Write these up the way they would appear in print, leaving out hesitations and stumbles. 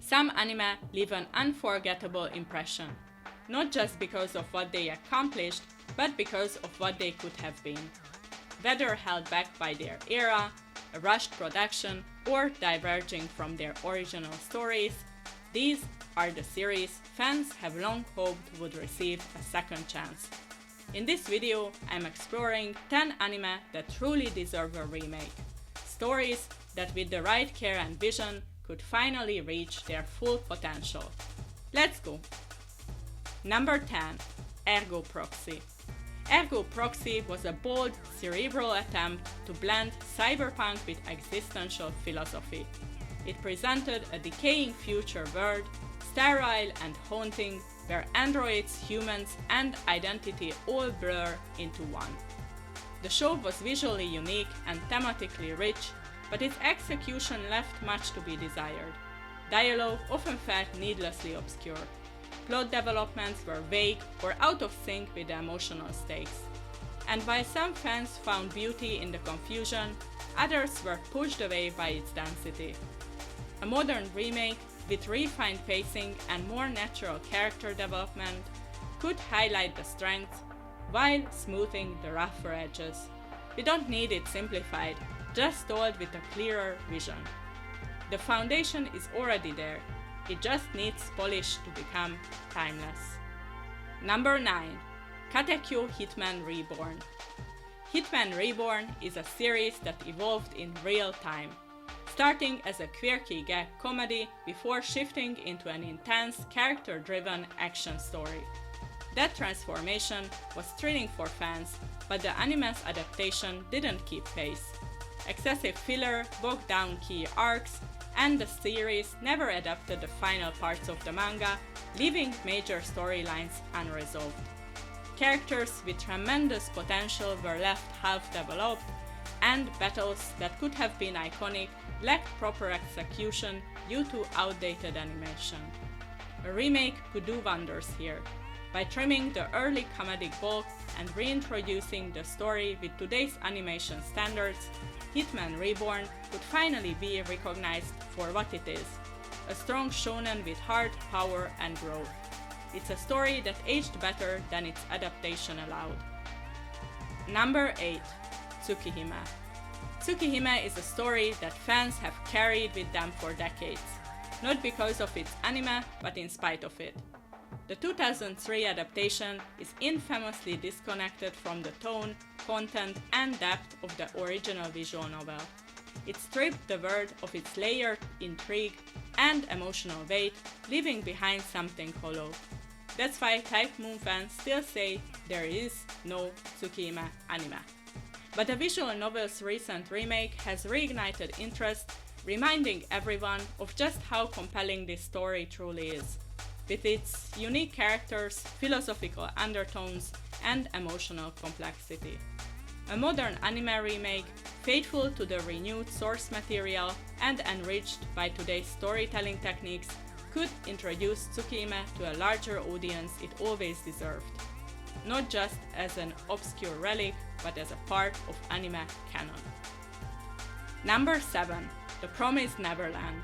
Some anime leave an unforgettable impression, not just because of what they accomplished, but because of what they could have been. Whether held back by their era, a rushed production, or diverging from their original stories, these are the series fans have long hoped would receive a second chance. In this video, I'm exploring 10 anime that truly deserve a remake. Stories that with the right care and vision could finally reach their full potential. Let's go! Number 10. Ergo Proxy. Ergo Proxy was a bold, cerebral attempt to blend cyberpunk with existential philosophy. It presented a decaying future world, sterile and haunting, where androids, humans, and identity all blur into one. The show was visually unique and thematically rich, but its execution left much to be desired. Dialogue often felt needlessly obscure. Plot developments were vague or out of sync with the emotional stakes. And while some fans found beauty in the confusion, others were pushed away by its density. A modern remake with refined pacing and more natural character development could highlight the strengths while smoothing the rougher edges. We don't need it simplified, just told with a clearer vision. The foundation is already there, it just needs polish to become timeless. Number 9. Katekyo Hitman Reborn. Hitman Reborn is a series that evolved in real time, starting as a quirky gag comedy before shifting into an intense, character-driven action story. That transformation was thrilling for fans, but the anime's adaptation didn't keep pace. Excessive filler bogged down key arcs, and the series never adapted the final parts of the manga, leaving major storylines unresolved. Characters with tremendous potential were left half-developed, and battles that could have been iconic lacked proper execution due to outdated animation. A remake could do wonders here. By trimming the early comedic bulk and reintroducing the story with today's animation standards, Hitman Reborn could finally be recognized for what it is, a strong shonen with heart, power, and growth. It's a story that aged better than its adaptation allowed. Number 8. Tsukihime. Tsukihime is a story that fans have carried with them for decades, not because of its anime, but in spite of it. The 2003 adaptation is infamously disconnected from the tone, content, and depth of the original visual novel. It stripped the world of its layered intrigue and emotional weight, leaving behind something hollow. That's why Type Moon fans still say there is no Tsukihime anime. But the visual novel's recent remake has reignited interest, reminding everyone of just how compelling this story truly is, with its unique characters, philosophical undertones, and emotional complexity. A modern anime remake, faithful to the renewed source material and enriched by today's storytelling techniques, could introduce Tsukihime to a larger audience it always deserved, not just as an obscure relic, but as a part of anime canon. Number 7. The Promised Neverland.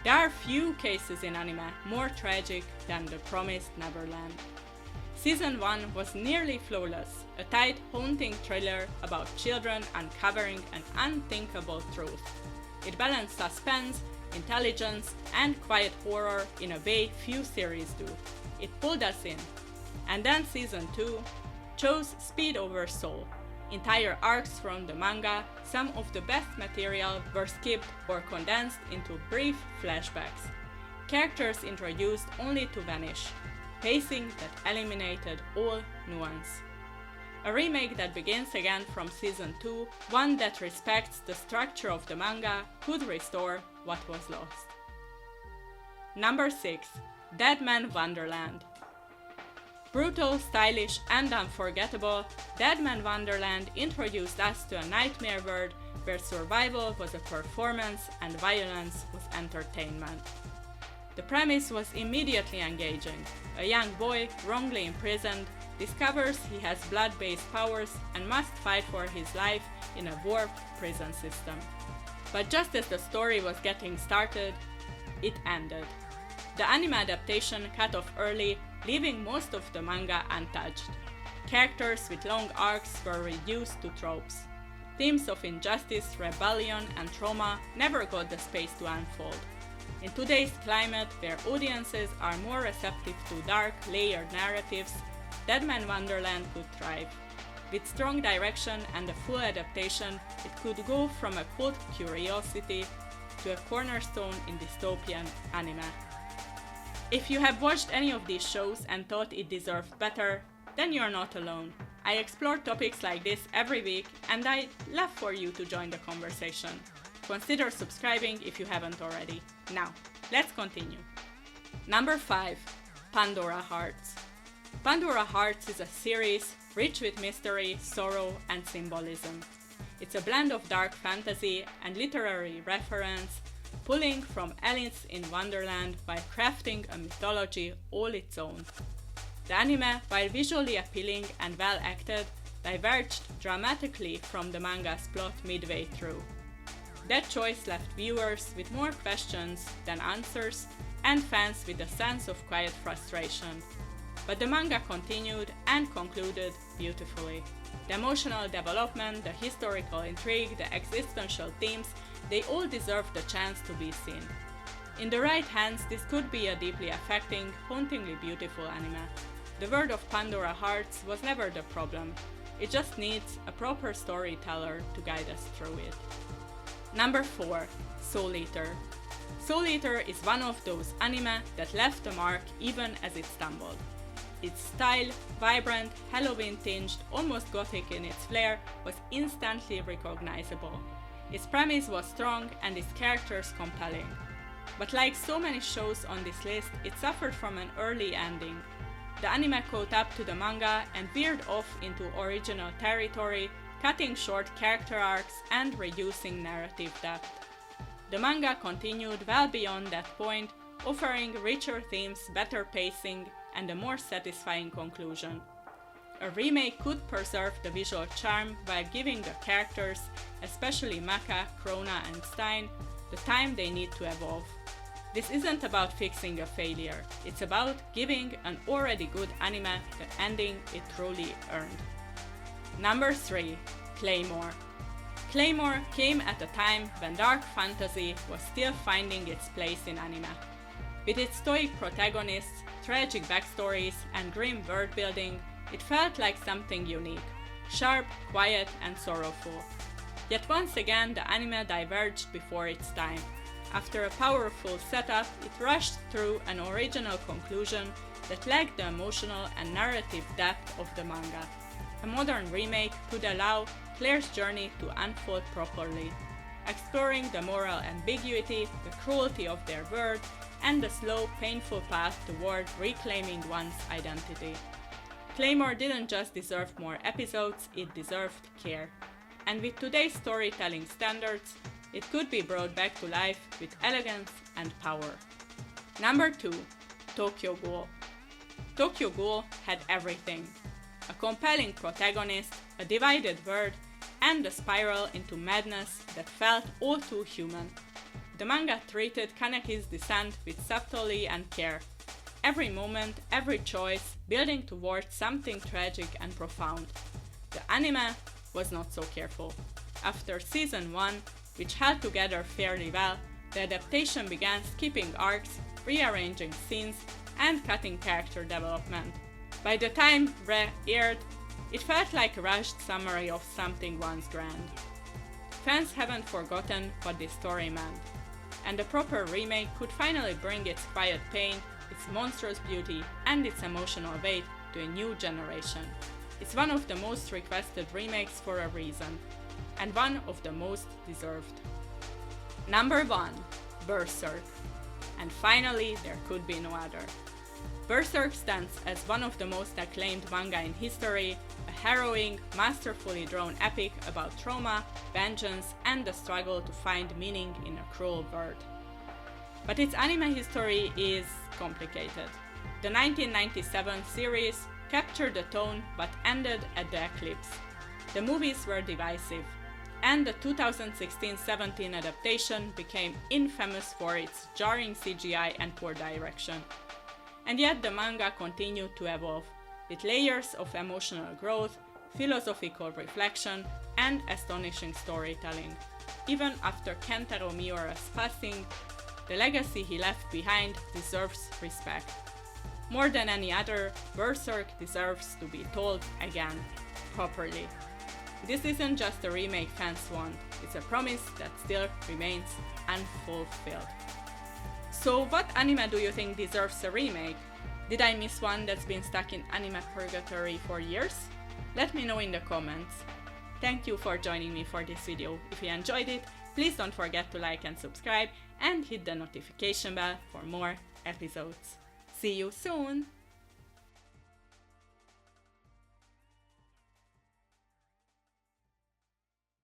There are few cases in anime more tragic than The Promised Neverland. Season 1 was nearly flawless, a tight, haunting thriller about children uncovering an unthinkable truth. It balanced suspense, intelligence, and quiet horror in a way few series do. It pulled us in. And then Season 2 chose speed over soul. Entire arcs from the manga, some of the best material were skipped or condensed into brief flashbacks. Characters introduced only to vanish. Pacing that eliminated all nuance. A remake that begins again from Season 2, one that respects the structure of the manga, could restore what was lost. Number 6. Deadman Wonderland. Brutal, stylish, and unforgettable, Deadman Wonderland introduced us to a nightmare world where survival was a performance and violence was entertainment. The premise was immediately engaging. A young boy, wrongly imprisoned, discovers he has blood-based powers and must fight for his life in a warped prison system. But just as the story was getting started, it ended. The anime adaptation cut off early, leaving most of the manga untouched. Characters with long arcs were reduced to tropes. Themes of injustice, rebellion, and trauma never got the space to unfold. In today's climate, where audiences are more receptive to dark, layered narratives, Deadman Wonderland could thrive. With strong direction and a full adaptation, it could go from a cult curiosity to a cornerstone in dystopian anime. If you have watched any of these shows and thought it deserved better, then you're not alone. I explore topics like this every week, and I'd love for you to join the conversation. Consider subscribing if you haven't already. Now, let's continue. Number 5. Pandora Hearts. Pandora Hearts is a series rich with mystery, sorrow, and symbolism. It's a blend of dark fantasy and literary reference, pulling from Alice in Wonderland while crafting a mythology all its own. The anime, while visually appealing and well acted, diverged dramatically from the manga's plot midway through. That choice left viewers with more questions than answers, and fans with a sense of quiet frustration. But the manga continued and concluded beautifully. The emotional development, the historical intrigue, the existential themes, they all deserved the chance to be seen. In the right hands, this could be a deeply affecting, hauntingly beautiful anime. The world of Pandora Hearts was never the problem. It just needs a proper storyteller to guide us through it. Number 4. Soul Eater. Soul Eater is one of those anime that left a mark even as it stumbled. Its style, vibrant, Halloween-tinged, almost gothic in its flair, was instantly recognizable. Its premise was strong and its characters compelling. But like so many shows on this list, it suffered from an early ending. The anime caught up to the manga and veered off into original territory, cutting short character arcs and reducing narrative depth. The manga continued well beyond that point, offering richer themes, better pacing, and a more satisfying conclusion. A remake could preserve the visual charm while giving the characters, especially Maka, Krona, and Stein, the time they need to evolve. This isn't about fixing a failure, it's about giving an already good anime the ending it truly earned. Number 3. Claymore. Claymore came at a time when dark fantasy was still finding its place in anime. With its stoic protagonists, tragic backstories, and grim world-building, it felt like something unique, sharp, quiet, and sorrowful. Yet once again the anime diverged before its time. After a powerful setup, it rushed through an original conclusion that lacked the emotional and narrative depth of the manga. A modern remake could allow Claire's journey to unfold properly, exploring the moral ambiguity, the cruelty of their world, and the slow, painful path toward reclaiming one's identity. Claymore didn't just deserve more episodes, it deserved care. And with today's storytelling standards, it could be brought back to life with elegance and power. Number 2. Tokyo Ghoul. Tokyo Ghoul had everything. A compelling protagonist, a divided world, and a spiral into madness that felt all too human. The manga treated Kaneki's descent with subtlety and care. Every moment, every choice, building towards something tragic and profound. The anime was not so careful. After season 1, which held together fairly well, the adaptation began skipping arcs, rearranging scenes, and cutting character development. By the time Re aired, it felt like a rushed summary of something once grand. Fans haven't forgotten what this story meant, and a proper remake could finally bring its quiet pain, its monstrous beauty, and its emotional weight to a new generation. It's one of the most requested remakes for a reason, and one of the most deserved. Number 1. Berserk. And finally, there could be no other. Berserk stands as one of the most acclaimed manga in history, a harrowing, masterfully drawn epic about trauma, vengeance, and the struggle to find meaning in a cruel world. But its anime history is complicated. The 1997 series captured the tone but ended at the eclipse. The movies were divisive. and the 2016-17 adaptation became infamous for its jarring CGI and poor direction. And yet the manga continued to evolve, with layers of emotional growth, philosophical reflection, and astonishing storytelling. Even after Kentaro Miura's passing, the legacy he left behind deserves respect. More than any other, Berserk deserves to be told again, properly. This isn't just a remake fans want, it's a promise that still remains unfulfilled. So what anime do you think deserves a remake? Did I miss one that's been stuck in anime purgatory for years? Let me know in the comments. Thank you for joining me for this video. If you enjoyed it, please don't forget to like and subscribe and hit the notification bell for more episodes. See you soon!